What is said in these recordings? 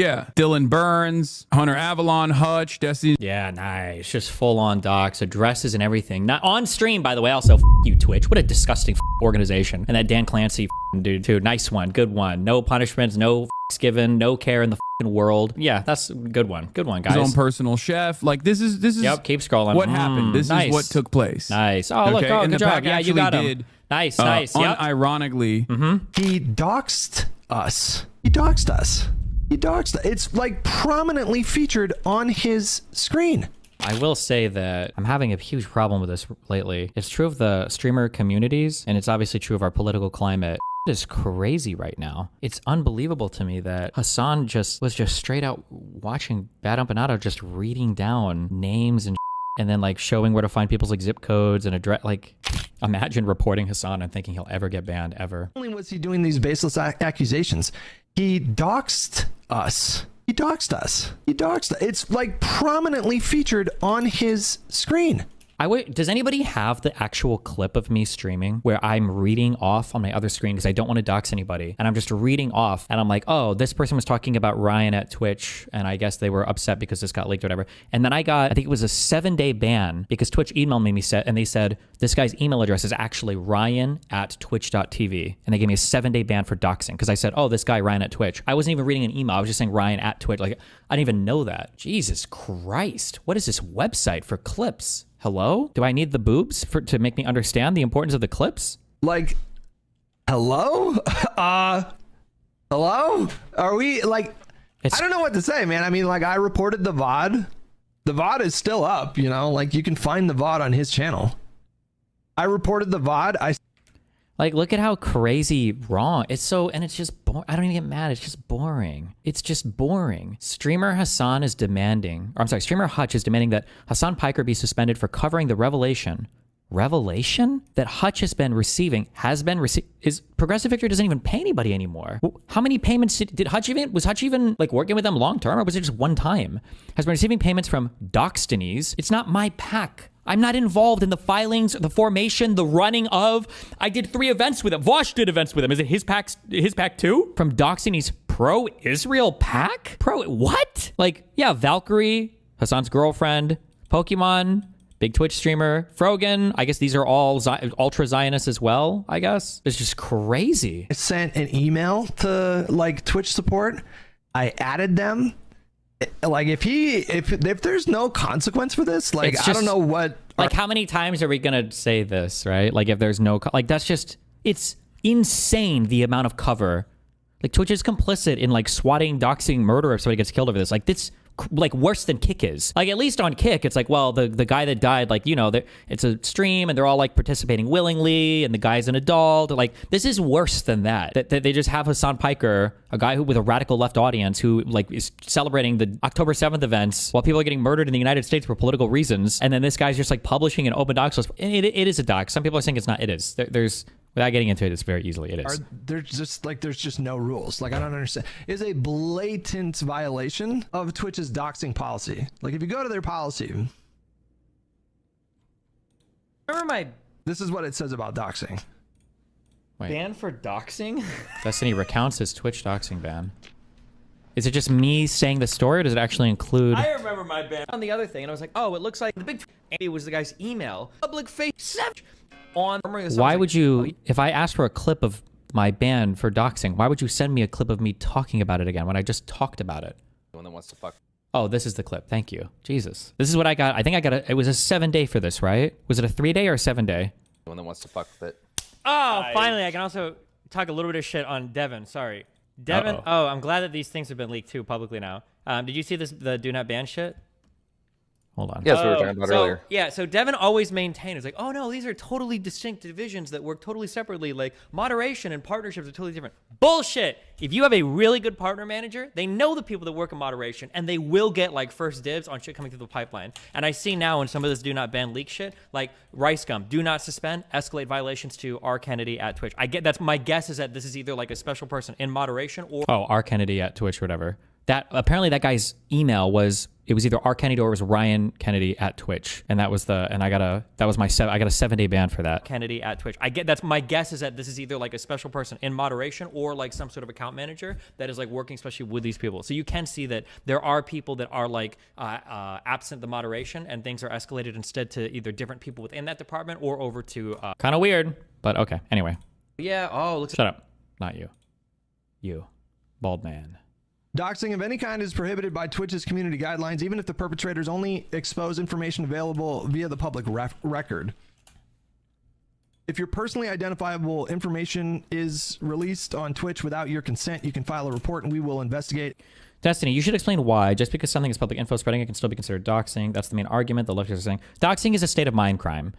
Yeah. Dylan Burns, Hunter Avalon, Hutch, Destiny. Yeah, nice. Just full on docs, addresses and everything. Not on stream, by the way. Also, you, Twitch. What a disgusting organization. And that Dan Clancy dude, too. Nice one. Good one. No punishments, no given, no care in the world. Yeah, that's a good one. Good one, guys. His own personal chef. Like, this is. Yep, keep scrolling. What happened. This is what took place. Nice. Oh, look. Oh, good job. Yeah, you got him. Nice, nice. Yep. Unironically. He doxed us. He doxed us. He doxed. It's like prominently featured on his screen. I will say that I'm having a huge problem with this lately. It's true of the streamer communities, and it's obviously true of our political climate. It is crazy right now. It's unbelievable to me that Hassan was just straight out watching BadEmpanada, just reading down names and then like showing where to find people's like zip codes and address. Like, imagine reporting Hassan and thinking he'll ever get banned ever. Not only was he doing these baseless accusations, he doxed us. He doxed us. He doxed. It's like prominently featured on his screen. Does anybody have the actual clip of me streaming where I'm reading off on my other screen because I don't want to dox anybody, and I'm just reading off and I'm like, oh, this person was talking about Ryan at Twitch and I guess they were upset because this got leaked or whatever. And then I think it was a 7-day ban because Twitch emailed me and they said, this guy's email address is actually ryan@twitch.tv. And they gave me a 7-day ban for doxing because I said, oh, this guy Ryan at Twitch. I wasn't even reading an email. I was just saying Ryan at Twitch. Like, I didn't even know that. Jesus Christ. What is this website for clips? Hello? Do I need the boobs to make me understand the importance of the clips? Like, hello? Hello? Are we like, I don't know what to say, man. I mean, like, I reported the VOD. The VOD is still up, you know, like you can find the VOD on his channel. I reported the VOD. Like, look at how crazy wrong. It's so, and it's just, I don't even get mad. It's just boring. It's just boring. Streamer Hassan is demanding, or I'm sorry, streamer Hutch is demanding that Hasan Piker be suspended for covering the revelation that Hutch has been receiving, is Progressive Victory doesn't even pay anybody anymore. How many payments did Hutch was Hutch even like working with them long term, or was it just one time? Has been receiving payments from Doxxing. It's not my pack. I'm not involved in the filings, the formation, the running of. I did 3 events with him. Vosh did events with him. Is it his pack too? From Doxxing's pro-Israel pack? What? Like, yeah, Valkyrie, Hassan's girlfriend, Pokemon, big Twitch streamer, Frogan. I guess these are all ultra Zionists as well, I guess. It's just crazy. I sent an email to like Twitch support. I added them. Like, if there's no consequence for this, like, I don't know what. Like, how many times are we going to say this, right? Like, if there's no, like, that's just, it's insane the amount of cover. Like, Twitch is complicit in, like, swatting, doxing, murder if somebody gets killed over this. Like, this, like, worse than Kick is. Like, at least on Kick, it's like, well, the guy that died, like, you know, it's a stream and they're all, like, participating willingly and the guy's an adult. Like, this is worse than that. That they just have Hasan Piker, a guy with a radical left audience who, like, is celebrating the October 7th events while people are getting murdered in the United States for political reasons. And then this guy's just, like, publishing an open dox list. It is a dox. Some people are saying it's not. It is. There's... Without getting into it, it's very easily, it is. There's just no rules. Like, I don't understand. It's a blatant violation of Twitch's doxing policy. Like, if you go to their policy, this is what it says about doxing. Wait. Ban for doxing? Destiny recounts his Twitch doxing ban. Is it just me saying the story, or does it actually include... I remember my ban on the other thing, and I was like, oh, it looks like the big... It was the guy's email. Public face... On why would you, if I asked for a clip of my ban for doxing, why would you send me a clip of me talking about it again when I just talked about it? One that wants to fuck. Oh, this is the clip. Thank you. Jesus. This is what I got. I think I got it was a 7-day for this, right? Was it a 3-day or a 7-day? One that wants to fuck with it. Oh, finally, I can also talk a little bit of shit on Devin. Sorry. Devin, oh, I'm glad that these things have been leaked too publicly now. Did you see the do not ban shit? Hold on. Yes, we were talking about earlier. Yeah, so Devin always maintained, it's like, oh no, these are totally distinct divisions that work totally separately. Like, moderation and partnerships are totally different. Bullshit! If you have a really good partner manager, they know the people that work in moderation, and they will get, like, first dibs on shit coming through the pipeline. And I see now in some of this do not ban leak shit, like, Rice Gum, do not suspend, escalate violations to R. Kennedy at Twitch. That's my guess is that this is either, like, a special person in moderation or... Oh, R. Kennedy at Twitch, whatever. That apparently that guy's email was it was either R Kennedy or it was Ryan Kennedy at Twitch, and that was I got a 7-day ban for that. Kennedy at Twitch. I get that's my guess is that this is either like a special person in moderation or like some sort of account manager that is like working especially with these people. So you can see that there are people that are like absent the moderation and things are escalated instead to either different people within that department or over to Kind of weird, but okay. Anyway, Yeah. Oh, looks. shut up. Not you. You, bald man. Doxing of any kind is prohibited by Twitch's community guidelines, even if the perpetrators only expose information available via the public record. If your personally identifiable information is released on Twitch without your consent, you can file a report and we will investigate. Destiny, you should explain why. Just because something is public info, spreading it can still be considered doxing. That's the main argument. The leftists are saying doxing is a state of mind crime.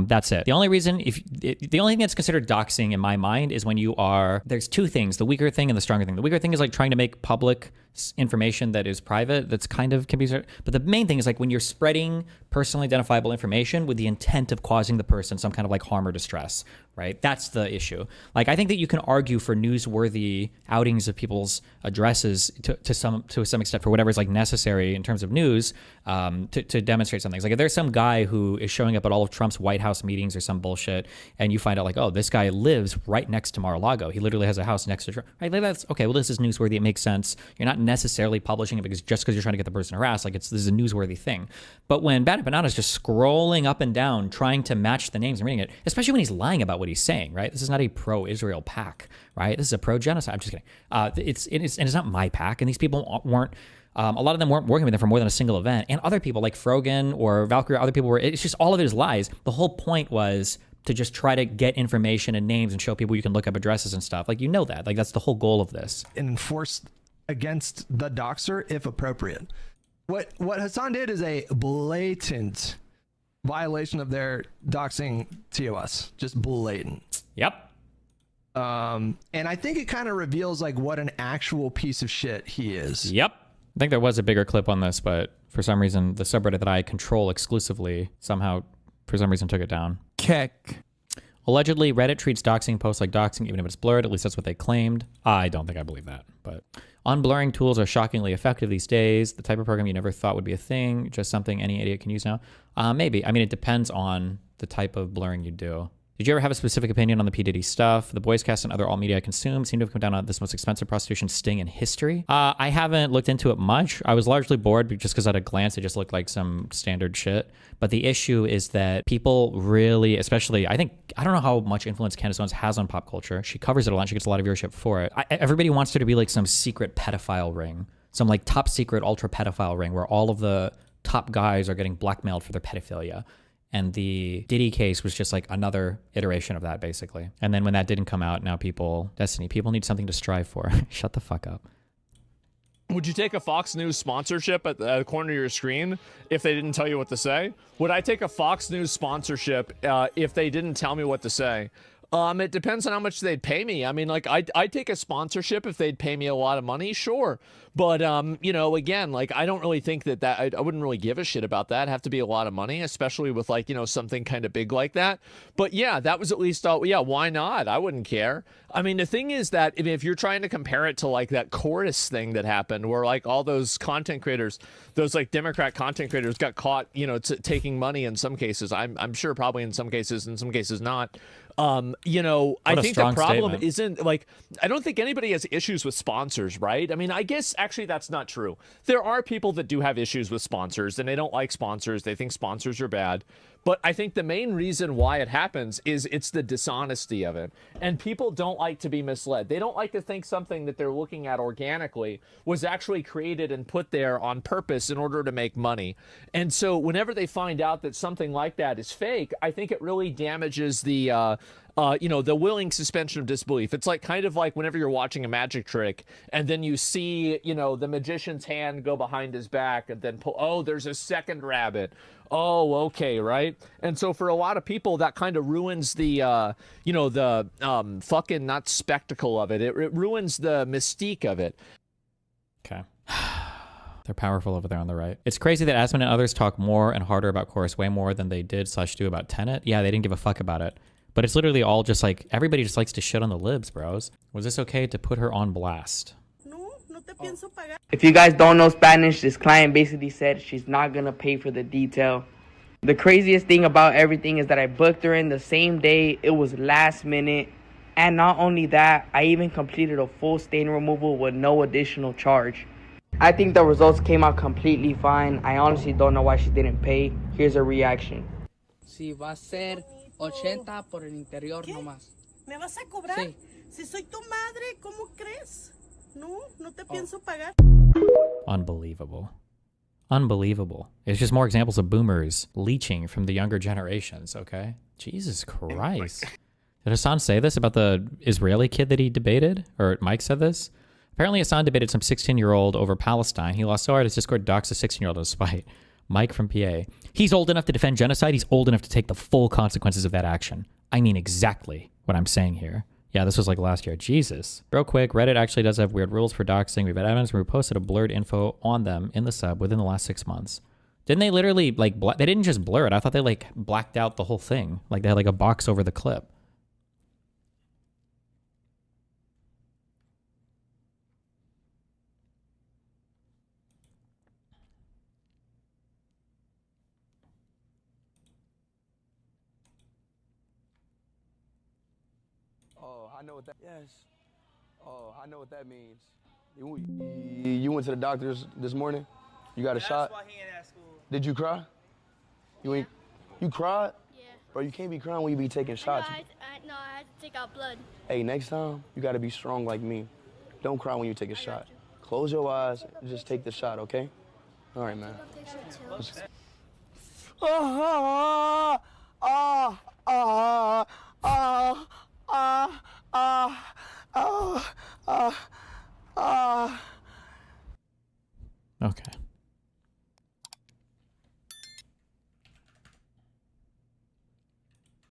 That's it. The only reason, the only thing that's considered doxing in my mind is when you are, there's two things, the weaker thing and the stronger thing. The weaker thing is like trying to make public information that is private, that's kind of can be, but the main thing is like when you're spreading personally identifiable information with the intent of causing the person some kind of like harm or distress, right? That's the issue. Like I think that you can argue for newsworthy outings of people's addresses to some extent for whatever is like necessary in terms of news to demonstrate something. Like if there's some guy who is showing up at all of Trump's White House meetings or some bullshit, and you find out like, oh, this guy lives right next to Mar-a-Lago. He literally has a house next to Trump. Right? Like that's okay. Well, this is newsworthy. It makes sense. You're not necessarily publishing it because you're trying to get the person harassed. Like this is a newsworthy thing. But when BadEmpanada is just scrolling up and down trying to match the names and reading it, especially when he's lying about what he's saying, right? This is not a pro-Israel pack, right? This is a pro-genocide. I'm just kidding. It's not my pack, and these people weren't. A lot of them weren't working with them for more than a single event, and other people like Frogan or Valkyrie, other people were. It's just all of it is lies. The whole point was to just try to get information and names and show people you can look up addresses and stuff. Like you know that. Like that's the whole goal of this. And enforce against the doxer if appropriate. What Hassan did is a blatant violation of their doxing TOS. Just blatant. Yep. And I think it kind of reveals like what an actual piece of shit he is. Yep. I think there was a bigger clip on this, but for some reason, the subreddit that I control exclusively somehow, for some reason, took it down. Keck. Allegedly, Reddit treats doxing posts like doxing, even if it's blurred. At least that's what they claimed. I don't think I believe that, but unblurring tools are shockingly effective these days. The type of program you never thought would be a thing, just something any idiot can use now. Maybe. I mean, it depends on the type of blurring you do. Did you ever have a specific opinion on the P. Diddy stuff? The Boys Cast and other alt media I consume seem to have come down on this most expensive prostitution sting in history. I haven't looked into it much. I was largely bored just because at a glance it just looked like some standard shit. But the issue is that people really, especially, I don't know how much influence Candace Owens has on pop culture. She covers it a lot. She gets a lot of viewership for it. Everybody wants her to be like some secret pedophile ring, some like top secret ultra pedophile ring where all of the top guys are getting blackmailed for their pedophilia. And the Diddy case was just like another iteration of that, basically. And then when that didn't come out, now people need something to strive for. Shut the fuck up. Would you take a Fox News sponsorship at the corner of your screen if they didn't tell you what to say? Would I take a Fox News sponsorship if they didn't tell me what to say? It depends on how much they'd pay me. I mean, like, I'd take a sponsorship if they'd pay me a lot of money, sure. But, you know, again, like, I don't really think that I wouldn't really give a shit about that. It'd have to be a lot of money, especially with, like, you know, something kind of big like that. But, yeah, that was at least, yeah, why not? I wouldn't care. I mean, the thing is that if you're trying to compare it to, like, that chorus thing that happened where, like, all those content creators, those, like, Democrat content creators got caught, you know, taking money in some cases. I'm sure probably in some cases not. You know, I think the problem isn't like, I don't think anybody has issues with sponsors, right? I mean, I guess actually that's not true. There are people that do have issues with sponsors and they don't like sponsors. They think sponsors are bad. But I think the main reason why it happens is it's the dishonesty of it. And people don't like to be misled. They don't like to think something that they're looking at organically was actually created and put there on purpose in order to make money. And so whenever they find out that something like that is fake, I think it really damages the you know, the willing suspension of disbelief. It's like kind of like whenever you're watching a magic trick and then you see, you know, the magician's hand go behind his back and then pull, oh, there's a second rabbit. Oh, okay, right? And so for a lot of people, that kind of ruins the, you know, the fucking not spectacle of it. It ruins the mystique of it. Okay. They're powerful over there on the right. It's crazy that Asman and others talk more and harder about Chorus way more than they did/do about Tenet. Yeah, they didn't give a fuck about it. But it's literally all just like, everybody just likes to shit on the libs, bros. Was this okay to put her on blast? No, no If you guys don't know Spanish, this client basically said she's not gonna pay for the detail. The craziest thing about everything is that I booked her in the same day. It was last minute. And not only that, I even completed a full stain removal with no additional charge. I think the results came out completely fine. I honestly don't know why she didn't pay. Here's her reaction. Si va a ser 80 por el interior nomás. ¿Me vas a cobrar? Sí. Si soy tu madre, ¿cómo crees? No, no te pienso pagar. Unbelievable. Unbelievable. It's just more examples of boomers leeching from the younger generations, okay? Jesus Christ. Did Hassan say this about the Israeli kid that he debated? Or Mike said this? Apparently Hassan debated some 16-year-old over Palestine. He lost so hard his Discord doxed a 16-year-old in spite. Mike from PA. He's old enough to defend genocide. He's old enough to take the full consequences of that action. I mean exactly what I'm saying here. Yeah, this was like last year. Jesus. Real quick, Reddit actually does have weird rules for doxing. We've had evidence where we posted a blurred info on them in the sub within the last 6 months. Didn't they literally, like, they didn't just blur it. I thought they, like, blacked out the whole thing. Like, they had, like, a box over the clip. Oh, I know what that. Yes. Oh, I know what that means. You went to the doctor's this morning. You got a shot. That's why he ain't at school. Did you cry? You cried? Yeah. Bro, you can't be crying when you be taking shots. No, I had to take out blood. Hey, next time you gotta be strong like me. Don't cry when you take a shot. Close your eyes and just take the shot, okay? All right, man.